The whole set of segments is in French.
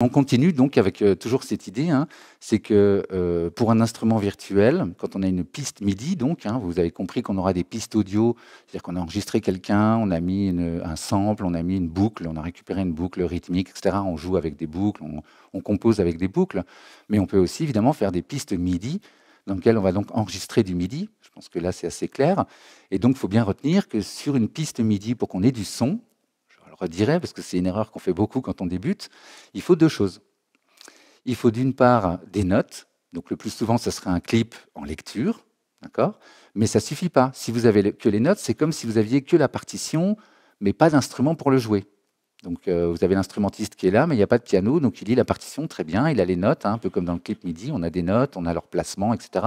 On continue donc avec toujours cette idée, hein, c'est que pour un instrument virtuel, quand on a une piste MIDI, donc, hein, vous avez compris qu'on aura des pistes audio, c'est-à-dire qu'on a enregistré quelqu'un, on a mis un sample, on a mis une boucle, on a récupéré une boucle rythmique, etc. On joue avec des boucles, on compose avec des boucles, mais on peut aussi évidemment faire des pistes MIDI dans lesquelles on va donc enregistrer du MIDI. Je pense que là c'est assez clair. Et donc il faut bien retenir que sur une piste MIDI, pour qu'on ait du son, je le redirai parce que c'est une erreur qu'on fait beaucoup quand on débute, il faut deux choses. Il faut d'une part des notes, donc le plus souvent ce serait un clip en lecture, d'accord. Mais ça suffit pas. Si vous avez que les notes, c'est comme si vous aviez que la partition, mais pas d'instrument pour le jouer. Donc vous avez l'instrumentiste qui est là, mais il n'y a pas de piano, donc il lit la partition très bien, il a les notes, hein, un peu comme dans le clip MIDI, on a des notes, on a leur placement, etc.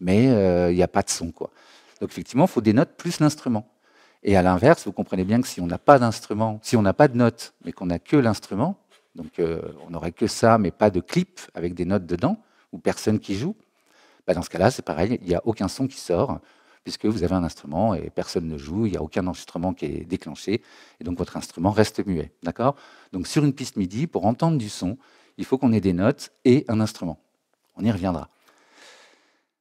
Mais il n'y a pas de son, quoi. Donc effectivement, il faut des notes plus l'instrument. Et à l'inverse, vous comprenez bien que si on n'a pas d'instrument, si on n'a pas de notes, mais qu'on n'a que l'instrument, donc on n'aurait que ça, mais pas de clip avec des notes dedans, ou personne qui joue, bah dans ce cas-là, c'est pareil, il n'y a aucun son qui sort, puisque vous avez un instrument et personne ne joue, il n'y a aucun enregistrement qui est déclenché, et donc votre instrument reste muet. D'accord. Donc sur une piste MIDI, pour entendre du son, il faut qu'on ait des notes et un instrument. On y reviendra.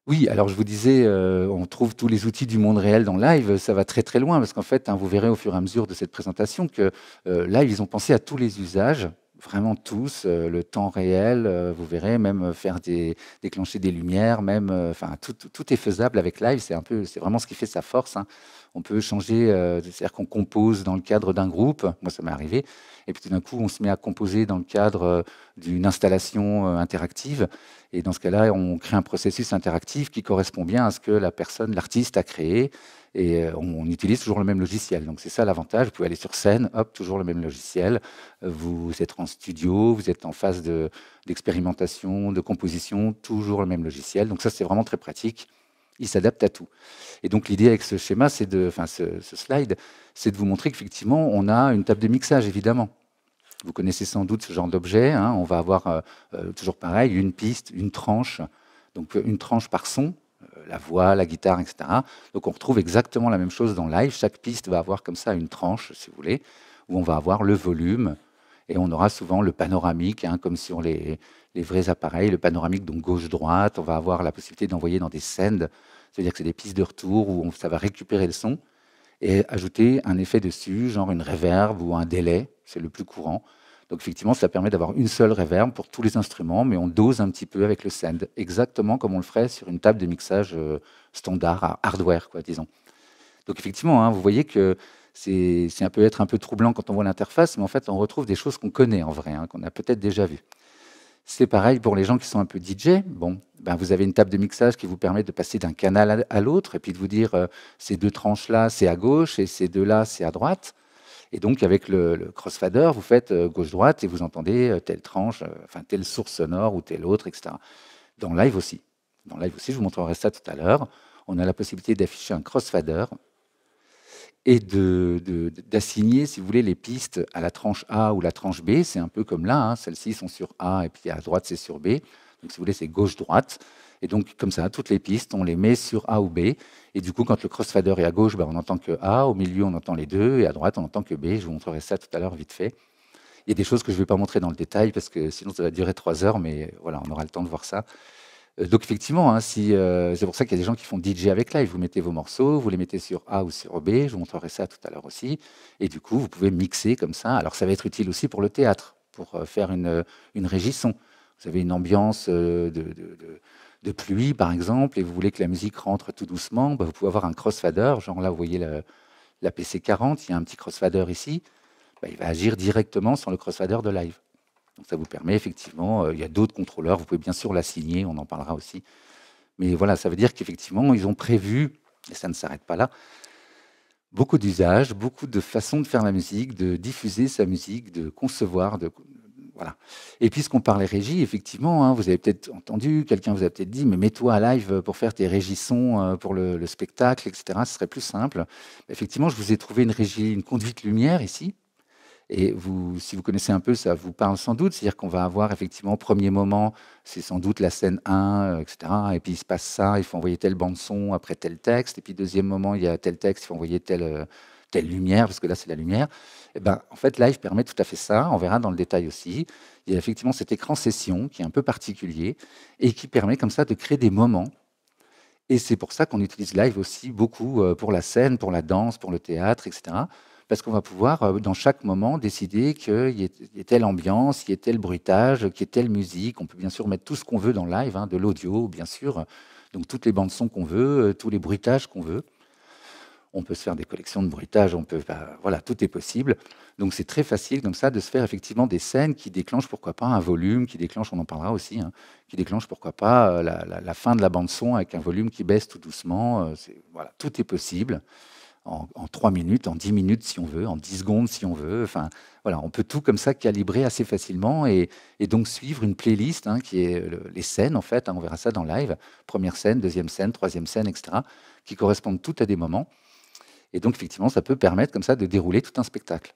Oui, alors je vous disais, on trouve tous les outils du monde réel dans Live, ça va très très loin, parce qu'en fait, hein, vous verrez au fur et à mesure de cette présentation que Live, ils ont pensé à tous les usages, vraiment tous, le temps réel, vous verrez, même déclencher des lumières, même, enfin, tout est faisable avec Live, c'est vraiment ce qui fait sa force, hein. On peut changer, c'est-à-dire qu'on compose dans le cadre d'un groupe, moi ça m'est arrivé, et puis tout d'un coup, on se met à composer dans le cadre d'une installation interactive. Et dans ce cas-là, on crée un processus interactif qui correspond bien à ce que la personne, l'artiste a créé. Et on utilise toujours le même logiciel. Donc c'est ça l'avantage. Vous pouvez aller sur scène, hop, toujours le même logiciel. Vous êtes en studio, vous êtes en phase d'expérimentation, de composition, toujours le même logiciel. Donc ça, c'est vraiment très pratique. Il s'adapte à tout. Et donc l'idée avec ce schéma, enfin ce slide, c'est de vous montrer qu'effectivement, on a une table de mixage, évidemment. Vous connaissez sans doute ce genre d'objet, hein. On va avoir toujours pareil, une piste, une tranche, donc une tranche par son, la voix, la guitare, etc. Donc on retrouve exactement la même chose dans Live. Chaque piste va avoir comme ça une tranche, si vous voulez, où on va avoir le volume, et on aura souvent le panoramique, hein, comme sur les vrais appareils, le panoramique, donc gauche-droite. On va avoir la possibilité d'envoyer dans des sends, c'est-à-dire que c'est des pistes de retour où ça va récupérer le son et ajouter un effet dessus, genre une reverb ou un délai, c'est le plus courant. Donc effectivement, ça permet d'avoir une seule reverb pour tous les instruments, mais on dose un petit peu avec le send, exactement comme on le ferait sur une table de mixage standard, hardware, quoi, disons. Donc effectivement, hein, vous voyez que peut être un peu troublant quand on voit l'interface, mais en fait, on retrouve des choses qu'on connaît en vrai, hein, qu'on a peut-être déjà vues. C'est pareil pour les gens qui sont un peu DJ. Bon, ben vous avez une table de mixage qui vous permet de passer d'un canal à l'autre et puis de vous dire ces deux tranches-là, c'est à gauche et ces deux-là, c'est à droite. Et donc, avec le crossfader, vous faites gauche-droite et vous entendez telle tranche, enfin telle source sonore ou telle autre, etc. Dans Live aussi. Dans Live aussi, je vous montrerai ça tout à l'heure. On a la possibilité d'afficher un crossfader et d'assigner, si vous voulez, les pistes à la tranche A ou la tranche B. C'est un peu comme là, hein. Celles-ci sont sur A et puis à droite, c'est sur B. Donc, si vous voulez, c'est gauche-droite. Et donc, comme ça, toutes les pistes, on les met sur A ou B. Et du coup, quand le crossfader est à gauche, ben, on n'entend que A. Au milieu, on entend les deux. Et à droite, on n'entend que B. Je vous montrerai ça tout à l'heure, vite fait. Il y a des choses que je ne vais pas montrer dans le détail parce que sinon, ça va durer 3 heures. Mais voilà, on aura le temps de voir ça. Donc effectivement, hein, c'est pour ça qu'il y a des gens qui font DJ avec Live. Vous mettez vos morceaux, vous les mettttez sur A ou sur B. Je vous montrerai ça tout à l'heure aussi. Et du coup, vous pouvez mixer comme ça. Alors ça va être utile aussi pour le théâtre, pour faire une régie son. Vous avez une ambiance de pluie, par exemple, et vous voulez que la musique rentre tout doucement, bah, vous pouvez avoir un crossfader. Genre là, vous voyez la PC40, il y a un petit crossfader ici. Bah, il va agir directement sur le crossfader de Live. Donc ça vous permet effectivement, il y a d'autres contrôleurs, vous pouvez bien sûr l'assigner, on en parlera aussi. Mais voilà, ça veut dire qu'effectivement, ils ont prévu, et ça ne s'arrête pas là, beaucoup d'usages, beaucoup de façons de faire la musique, de diffuser sa musique, de concevoir, voilà. Et puisqu'on parlait régie, effectivement, hein, vous avez peut-être entendu, quelqu'un vous a peut-être dit, mais mets-toi à Live pour faire tes régissons pour le spectacle, etc. Ce serait plus simple. Effectivement, je vous ai trouvé une régie, une conduite lumière ici. Et vous, si vous connaissez un peu, ça vous parle sans doute. C'est-à-dire qu'on va avoir effectivement, premier moment, c'est sans doute la scène 1, etc. Et puis il se passe ça, il faut envoyer telle bande-son après tel texte. Et puis deuxième moment, il y a tel texte, il faut envoyer telle lumière, parce que là, c'est la lumière. Et ben, en fait, Live permet tout à fait ça. On verra dans le détail aussi. il y a effectivement cet écran session qui est un peu particulier et qui permet comme ça de créer des moments. Et c'est pour ça qu'on utilise Live aussi beaucoup pour la scène, pour la danse, pour le théâtre, etc. Parce qu'on va pouvoir, dans chaque moment, décider qu'il y ait telle ambiance, qu'il y ait tel bruitage, qu'il y ait telle musique. On peut bien sûr mettre tout ce qu'on veut dans Live, hein, de l'audio, bien sûr. Donc toutes les bandes son qu'on veut, tous les bruitages qu'on veut. On peut se faire des collections de bruitages, on peut, bah, voilà, tout est possible. Donc c'est très facile comme ça de se faire effectivement des scènes qui déclenchent pourquoi pas un volume, qui déclenchent, on en parlera aussi, hein, qui déclenchent pourquoi pas la fin de la bande son avec un volume qui baisse tout doucement. Voilà, tout est possible en 3 minutes, en 10 minutes si on veut, en 10 secondes si on veut. Enfin, voilà, on peut tout comme ça calibrer assez facilement et donc suivre une playlist hein, qui est les scènes en fait, hein, on verra ça dans live, première scène, deuxième scène, troisième scène, etc., qui correspondent toutes à des moments. Et donc, effectivement, ça peut permettre comme ça de dérouler tout un spectacle.